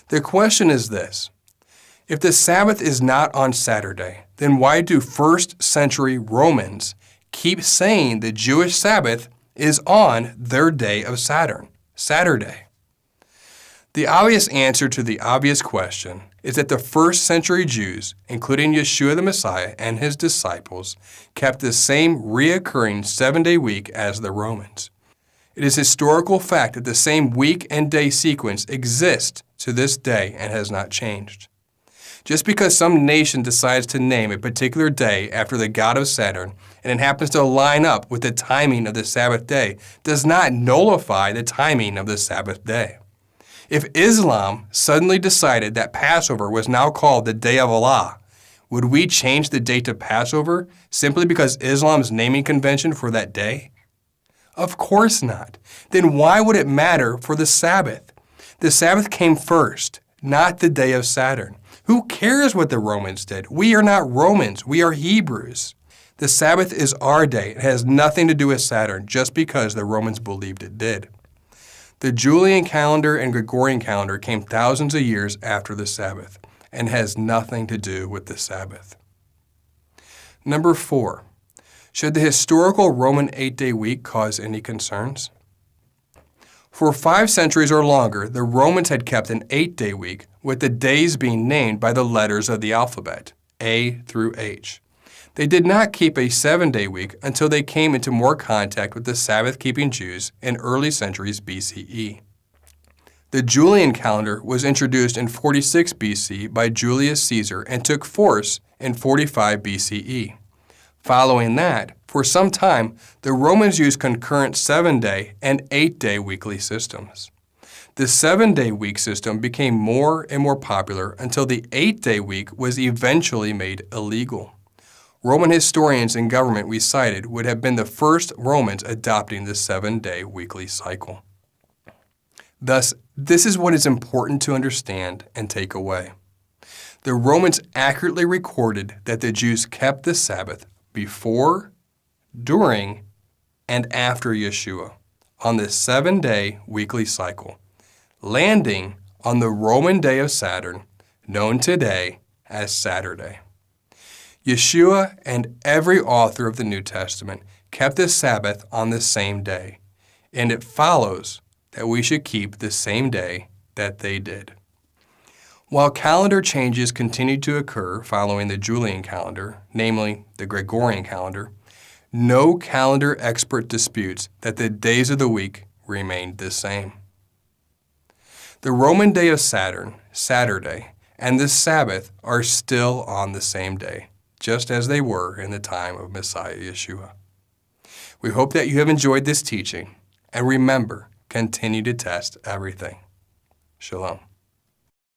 The question is this: if the Sabbath is not on Saturday, then why do first century Romans keep saying the Jewish Sabbath is on their day of Saturn, Saturday? The obvious answer to the obvious question is that the first century Jews, including Yeshua the Messiah and his disciples, kept the same reoccurring 7-day week as the Romans. It is historical fact that the same week and day sequence exists to this day and has not changed. Just because some nation decides to name a particular day after the god of Saturn and it happens to line up with the timing of the Sabbath day does not nullify the timing of the Sabbath day. If Islam suddenly decided that Passover was now called the Day of Allah, would we change the date of Passover simply because Islam's naming convention for that day? Of course not. Then why would it matter for the Sabbath? The Sabbath came first, not the day of Saturn. Who cares what the Romans did? We are not Romans. We are Hebrews. The Sabbath is our day. It has nothing to do with Saturn just because the Romans believed it did. The Julian calendar and Gregorian calendar came thousands of years after the Sabbath and has nothing to do with the Sabbath. Number 4, should the historical Roman 8-day week cause any concerns? For 5 centuries or longer, the Romans had kept an 8-day week, with the days being named by the letters of the alphabet, A through H. They did not keep a 7-day week until they came into more contact with the Sabbath-keeping Jews in early centuries BCE. The Julian calendar was introduced in 46 BC by Julius Caesar and took force in 45 BCE. Following that, for some time, the Romans used concurrent 7-day and 8-day weekly systems. The 7-day week system became more and more popular until the 8-day week was eventually made illegal. Roman historians and government we cited would have been the first Romans adopting the 7-day weekly cycle. Thus, this is what is important to understand and take away. The Romans accurately recorded that the Jews kept the Sabbath before, during, and after Yeshua on the 7-day weekly cycle, landing on the Roman day of Saturn, known today as Saturday. Yeshua and every author of the New Testament kept the Sabbath on the same day, and it follows that we should keep the same day that they did. While calendar changes continued to occur following the Julian calendar, namely the Gregorian calendar, no calendar expert disputes that the days of the week remained the same. The Roman day of Saturn, Saturday, and the Sabbath are still on the same day, just as they were in the time of Messiah Yeshua. We hope that you have enjoyed this teaching, and remember, continue to test everything. Shalom.